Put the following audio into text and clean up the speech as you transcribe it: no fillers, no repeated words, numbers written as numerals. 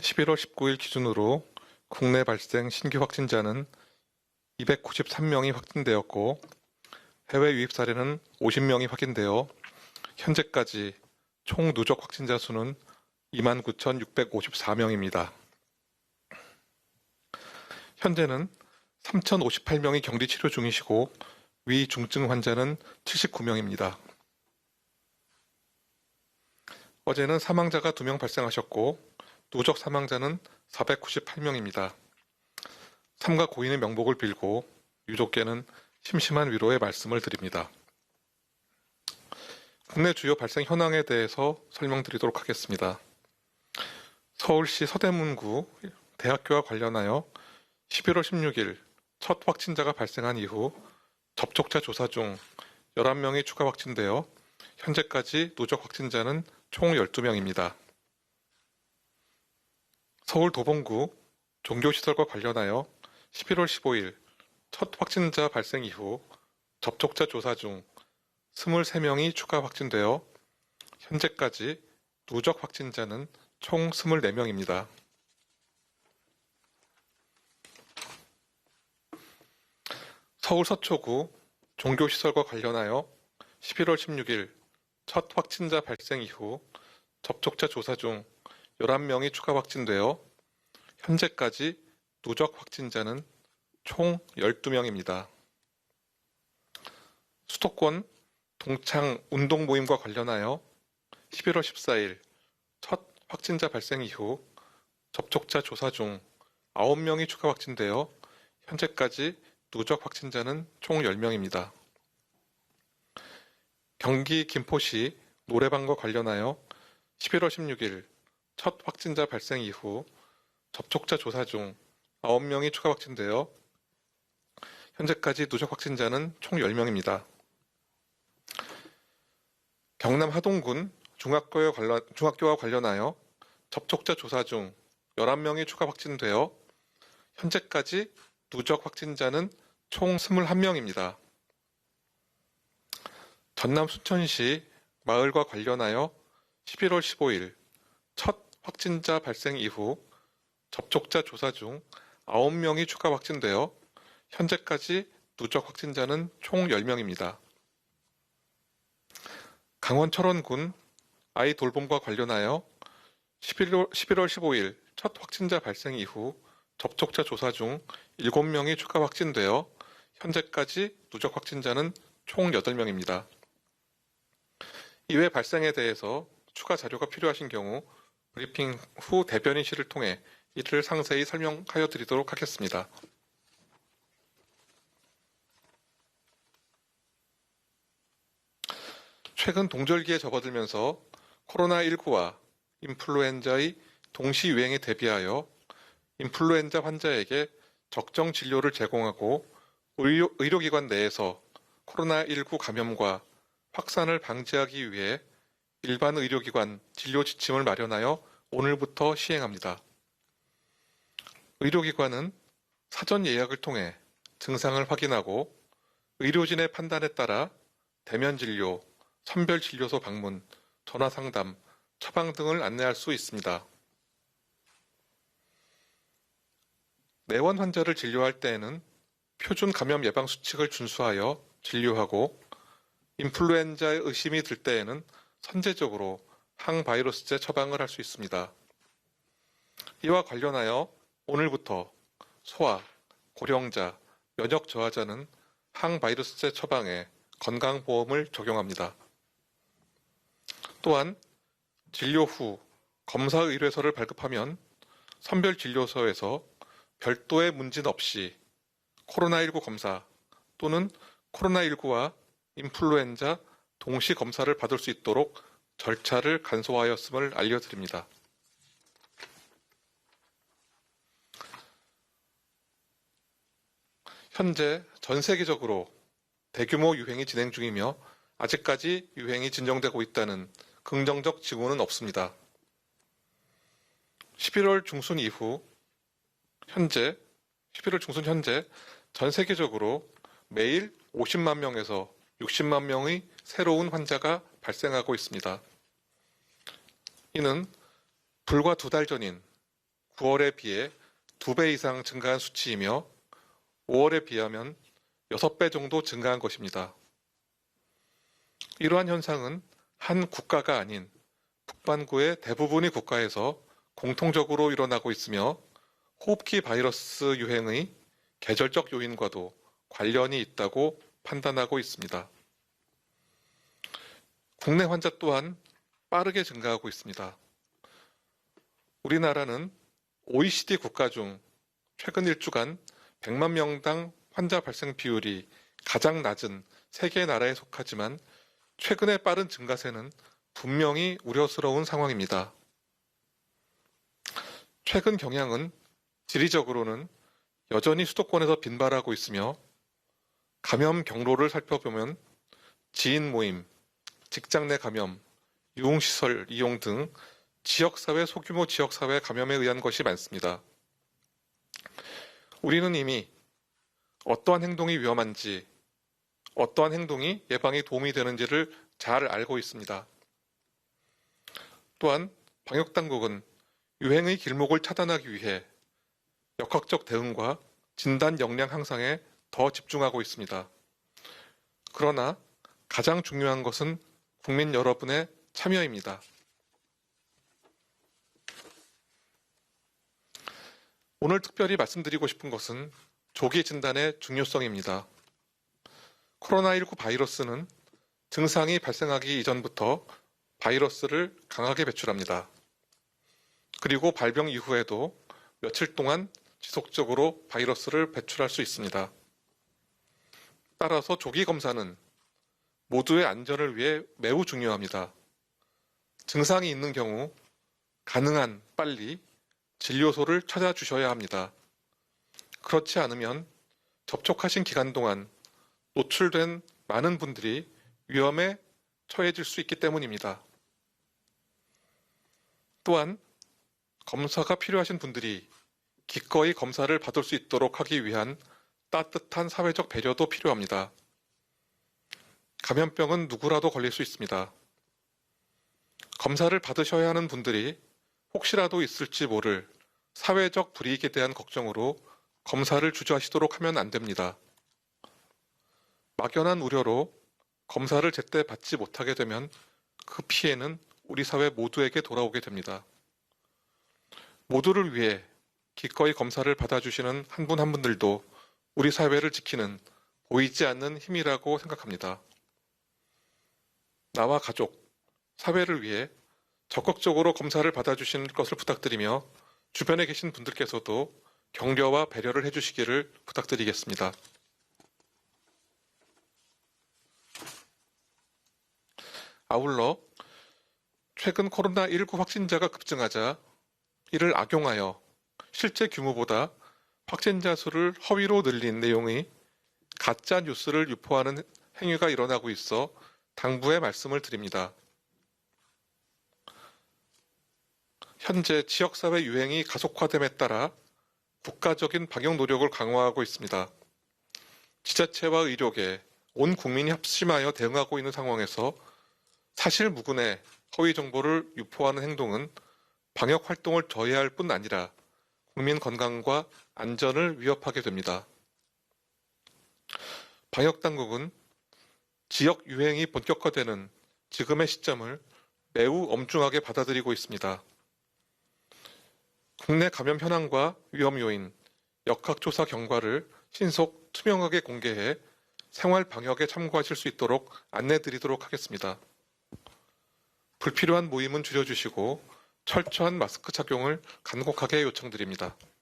11월 19일 기준으로 국내 발생 신규 확진자는 293명이 확진되었고 해외 유입 사례는 50명이 확인되어 현재까지 총 누적 확진자 수는 29,654명입니다. 현재는 3,058명이 격리 치료 중이시고 위중증 환자는 79명입니다. 어제는 사망자가 2명 발생하셨고 누적 사망자는 498명입니다. 삼가 고인의 명복을 빌고 유족께는 심심한 위로의 말씀을 드립니다. 국내 주요 발생 현황에 대해서 설명드리도록 하겠습니다. 서울시 서대문구 대학교와 관련하여 11월 16일 첫 확진자가 발생한 이후 접촉자 조사 중 11명이 추가 확진되어 현재까지 누적 확진자는 총 12명입니다. 서울 도봉구 종교시설과 관련하여 11월 15일 첫 확진자 발생 이후 접촉자 조사 중 23명이 추가 확진되어 현재까지 누적 확진자는 총 24명입니다. 서울 서초구 종교시설과 관련하여 11월 16일 첫 확진자 발생 이후 접촉자 조사 중 11명이 추가 확진되어 현재까지 누적 확진자는 총 12명입니다. 수도권 동창 운동 모임과 관련하여 11월 14일 첫 확진자 발생 이후 접촉자 조사 중 9명이 추가 확진되어 현재까지 누적 확진자는 총 10명입니다. 경기 김포시 노래방과 관련하여 11월 16일 첫 확진자 발생 이후 접촉자 조사 중 9명이 추가 확진되어 현재까지 누적 확진자는 총 10명입니다. 경남 하동군 중학교와 관련하여 접촉자 조사 중 11명이 추가 확진되어 현재까지 누적 확진자는 총 21명입니다. 전남 순천시 마을과 관련하여 11월 15일 첫 확진자 발생 이후 접촉자 조사 중 9명이 추가 확진되어 현재까지 누적 확진자는 총 10명입니다. 강원 철원군 아이 돌봄과 관련하여 11월 15일 첫 확진자 발생 이후 접촉자 조사 중 7명이 추가 확진되어 현재까지 누적 확진자는 총 8명입니다. 이외 발생에 대해서 추가 자료가 필요하신 경우 브리핑 후 대변인실을 통해 이를 상세히 설명하여 드리도록 하겠습니다. 최근 동절기에 접어들면서 코로나19와 인플루엔자의 동시 유행에 대비하여 인플루엔자 환자에게 적정 진료를 제공하고 의료기관 내에서 코로나19 감염과 확산을 방지하기 위해 일반 의료기관 진료 지침을 마련하여 오늘부터 시행합니다. 의료기관은 사전 예약을 통해 증상을 확인하고 의료진의 판단에 따라 대면 진료, 선별 진료소 방문, 전화 상담, 처방 등을 안내할 수 있습니다. 내원 환자를 진료할 때에는 표준 감염 예방 수칙을 준수하여 진료하고 인플루엔자의 의심이 들 때에는 선제적으로 항바이러스제 처방을 할 수 있습니다. 이와 관련하여 오늘부터 소아, 고령자, 면역 저하자는 항바이러스제 처방에 건강보험을 적용합니다. 또한 진료 후 검사 의뢰서를 발급하면 선별진료소에서 별도의 문진 없이 코로나19 검사 또는 코로나19와 인플루엔자 동시 검사를 받을 수 있도록 절차를 간소화하였음을 알려드립니다. 현재 전 세계적으로 대규모 유행이 진행 중이며 아직까지 유행이 진정되고 있다는 긍정적 징후는 없습니다. 11월 중순 현재 전 세계적으로 매일 50만 명에서 60만 명의 새로운 환자가 발생하고 있습니다. 이는 불과 2달 전인 9월에 비해 2배 이상 증가한 수치이며 5월에 비하면 6배 정도 증가한 것입니다. 이러한 현상은 한 국가가 아닌 북반구의 대부분의 국가에서 공통적으로 일어나고 있으며 호흡기 바이러스 유행의 계절적 요인과도 관련이 있다고 판단하고 있습니다. 국내 환자 또한 빠르게 증가하고 있습니다. 우리나라는 OECD 국가 중 최근 1주간 100만 명당 환자 발생 비율이 가장 낮은 3개 나라에 속하지만 최근의 빠른 증가세는 분명히 우려스러운 상황입니다. 최근 경향은 지리적으로는 여전히 수도권에서 빈발하고 있으며 감염 경로를 살펴보면 지인 모임, 직장 내 감염, 유흥시설 이용 등 지역사회, 소규모 지역사회 감염에 의한 것이 많습니다. 우리는 이미 어떠한 행동이 위험한지, 어떠한 행동이 예방에 도움이 되는지를 잘 알고 있습니다. 또한 방역당국은 유행의 길목을 차단하기 위해 역학적 대응과 진단 역량 향상에 더 집중하고 있습니다. 그러나 가장 중요한 것은 국민 여러분의 참여입니다. 오늘 특별히 말씀드리고 싶은 것은 조기 진단의 중요성입니다. 코로나19 바이러스는 증상이 발생하기 이전부터 바이러스를 강하게 배출합니다. 그리고 발병 이후에도 며칠 동안 지속적으로 바이러스를 배출할 수 있습니다. 따라서 조기 검사는 모두의 안전을 위해 매우 중요합니다. 증상이 있는 경우 가능한 빨리 진료소를 찾아주셔야 합니다. 그렇지 않으면 접촉하신 기간 동안 노출된 많은 분들이 위험에 처해질 수 있기 때문입니다. 또한 검사가 필요하신 분들이 기꺼이 검사를 받을 수 있도록 하기 위한 따뜻한 사회적 배려도 필요합니다. 감염병은 누구라도 걸릴 수 있습니다. 검사를 받으셔야 하는 분들이 혹시라도 있을지 모를 사회적 불이익에 대한 걱정으로 검사를 주저하시도록 하면 안 됩니다. 막연한 우려로 검사를 제때 받지 못하게 되면 그 피해는 우리 사회 모두에게 돌아오게 됩니다. 모두를 위해 기꺼이 검사를 받아주시는 한 분 한 분들도 우리 사회를 지키는 보이지 않는 힘이라고 생각합니다. 나와 가족, 사회를 위해 적극적으로 검사를 받아주시는 것을 부탁드리며 주변에 계신 분들께서도 격려와 배려를 해주시기를 부탁드리겠습니다. 아울러 최근 코로나19 확진자가 급증하자 이를 악용하여 실제 규모보다 확진자 수를 허위로 늘린 내용의 가짜 뉴스를 유포하는 행위가 일어나고 있어 당부의 말씀을 드립니다. 현재 지역사회 유행이 가속화됨에 따라 국가적인 방역 노력을 강화하고 있습니다. 지자체와 의료계, 온 국민이 합심하여 대응하고 있는 상황에서 사실 무근의 허위 정보를 유포하는 행동은 방역 활동을 저해할 뿐 아니라 국민 건강과 안전을 위협하게 됩니다. 방역 당국은 지역 유행이 본격화되는 지금의 시점을 매우 엄중하게 받아들이고 있습니다. 국내 감염 현황과 위험 요인, 역학조사 경과를 신속 투명하게 공개해 생활 방역에 참고하실 수 있도록 안내드리도록 하겠습니다. 불필요한 모임은 줄여주시고 철저한 마스크 착용을 간곡하게 요청드립니다.